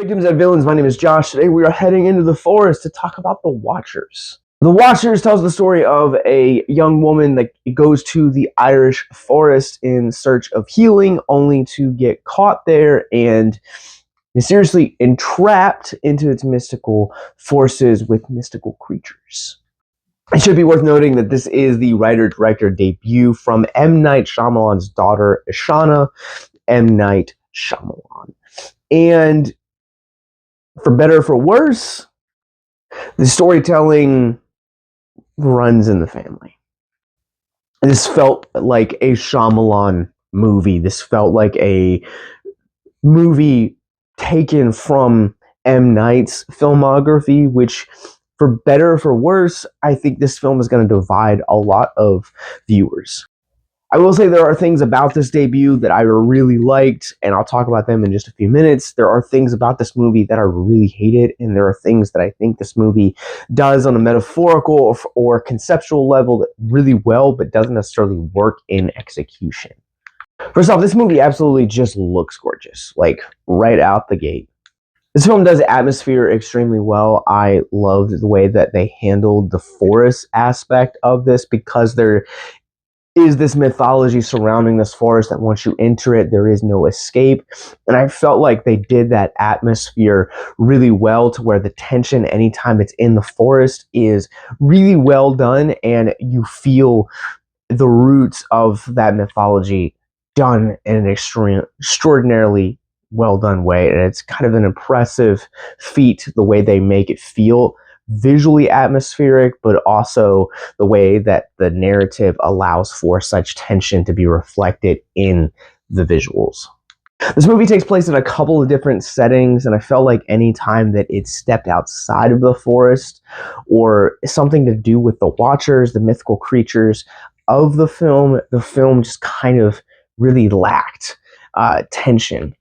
Victims and Villains, my name is Josh. Today we are heading into the forest to talk about The Watchers. The Watchers tells the story of a young woman that goes to the Irish forest in search of healing, only to get caught there and mysteriously entrapped into its mystical forces with mystical creatures. It should be worth noting that this is the writer-director debut from M. Night Shyamalan's daughter, Ishana Night Shyamalan. And for better or for worse, the storytelling runs in the family. This felt like a Shyamalan movie. This felt like a movie taken from M. Night's filmography, which, for better or for worse, I think this film is going to divide a lot of viewers. I will say there are things about this debut that I really liked, and I'll talk about them in just a few minutes. There are things about this movie that I really hated, and there are things that I think this movie does on a metaphorical or conceptual level really well, but doesn't necessarily work in execution. First off, this movie absolutely just looks gorgeous, like right out the gate. This film does atmosphere extremely well. I loved the way that they handled the forest aspect of this, because there is this mythology surrounding this forest that once you enter it, there is no escape. And I felt like they did that atmosphere really well, to where the tension anytime it's in the forest is really well done, and you feel the roots of that mythology done in an extraordinarily well done way. And it's kind of an impressive feat, the way they make it feel visually atmospheric, but also the way that the narrative allows for such tension to be reflected in the visuals. This movie takes place in a couple of different settings, and I felt like any time that it stepped outside of the forest or something to do with the Watchers, the mythical creatures of the film just kind of really lacked tension.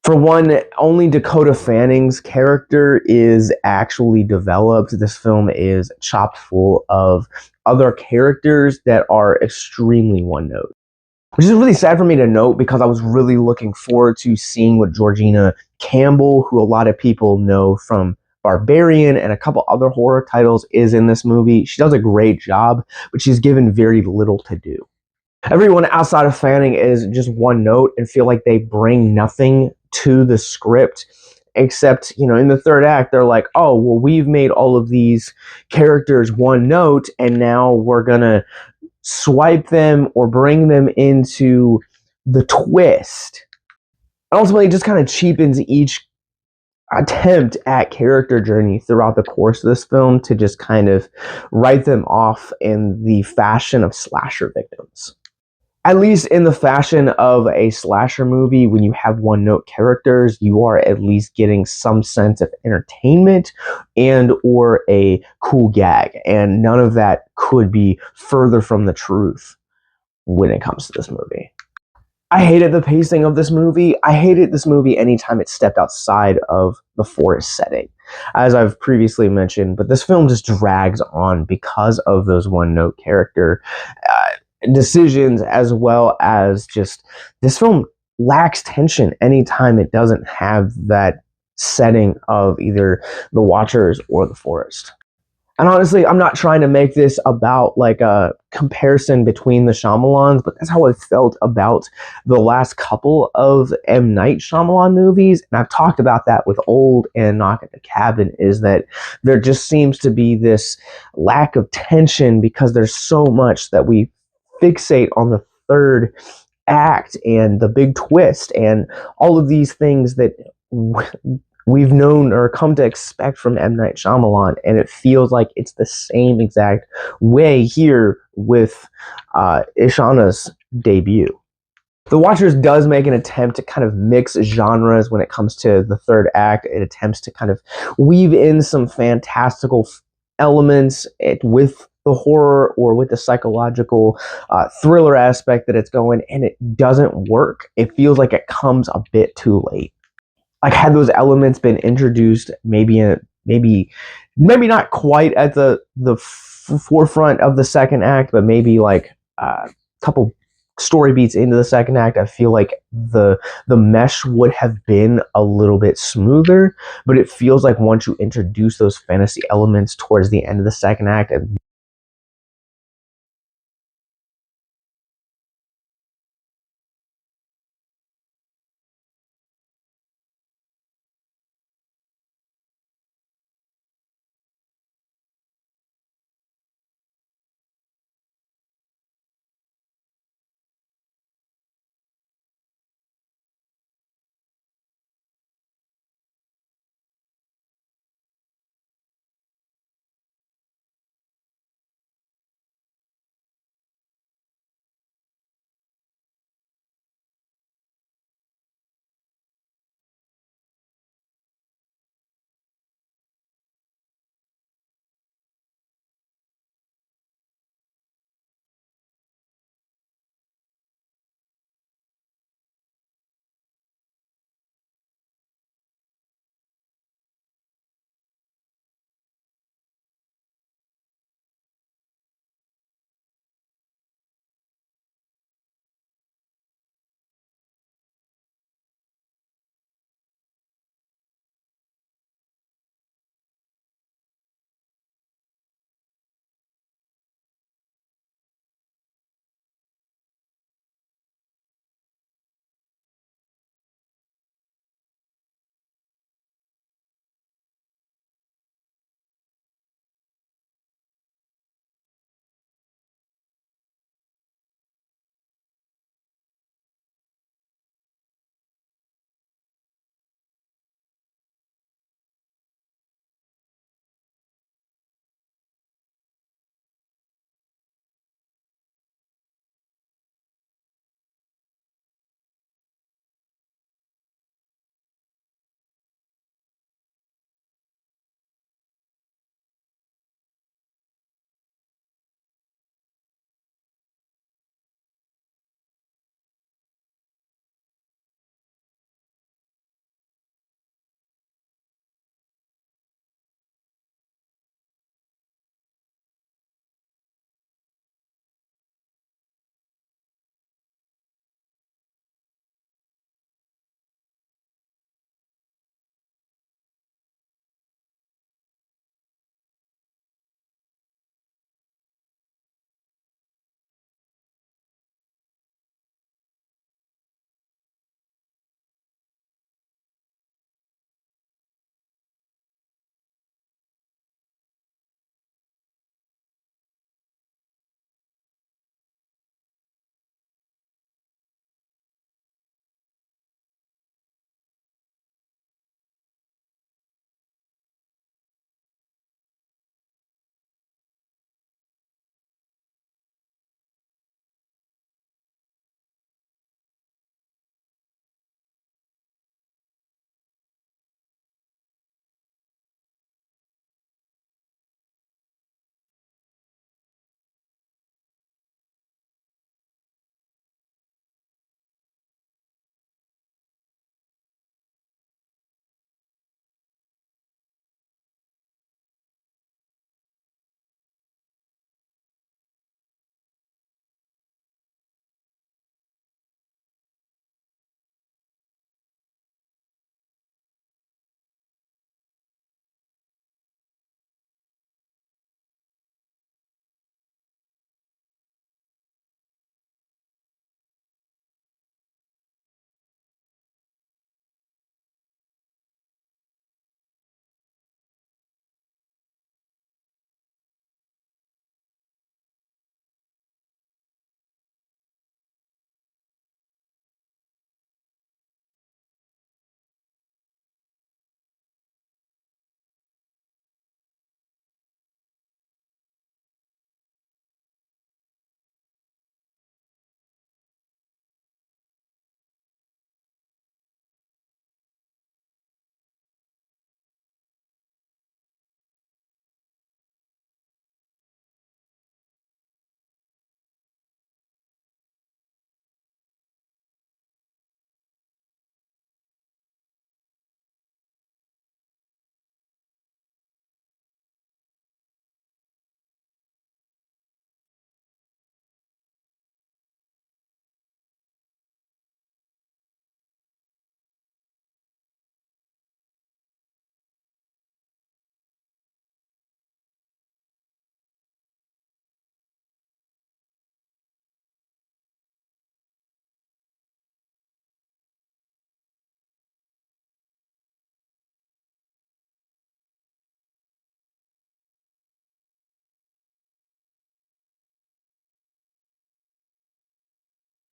For one, only Dakota Fanning's character is actually developed. This film is chock full of other characters that are extremely one-note, which is really sad for me to note, because I was really looking forward to seeing what Georgina Campbell, who a lot of people know from Barbarian and a couple other horror titles, is in this movie. She does a great job, but she's given very little to do. Everyone outside of Fanning is just one note and feel like they bring nothing to the script, except, in the third act, they're like, oh, well, we've made all of these characters one note, and now we're gonna swipe them or bring them into the twist. Ultimately, it just kind of cheapens each attempt at character journey throughout the course of this film, to just kind of write them off in the fashion of slasher victims. At least in the fashion of a slasher movie, when you have one-note characters, you are at least getting some sense of entertainment and or a cool gag. And none of that could be further from the truth when it comes to this movie. I hated the pacing of this movie. I hated this movie anytime it stepped outside of the forest setting, as I've previously mentioned. But this film just drags on because of those one-note character decisions, as well as just this film lacks tension anytime it doesn't have that setting of either the Watchers or the forest. And honestly, I'm not trying to make this about like a comparison between the Shyamalans, but that's how I felt about the last couple of M. Night Shyamalan movies. And I've talked about that with Old and Knock at the Cabin, is that there just seems to be this lack of tension, because there's so much that we fixate on the third act and the big twist and all of these things that we've known or come to expect from M. Night Shyamalan, and it feels like it's the same exact way here with Ishana's debut. The Watchers does make an attempt to kind of mix genres when it comes to the third act. It attempts to kind of weave in some fantastical elements with the horror or with the psychological thriller aspect that it's going, and it doesn't work. It feels like it comes a bit too late. Like, had those elements been introduced maybe not quite at the forefront of the second act, but maybe like a couple story beats into the second act, I feel like the mesh would have been a little bit smoother, but it feels like once you introduce those fantasy elements towards the end of the second act, and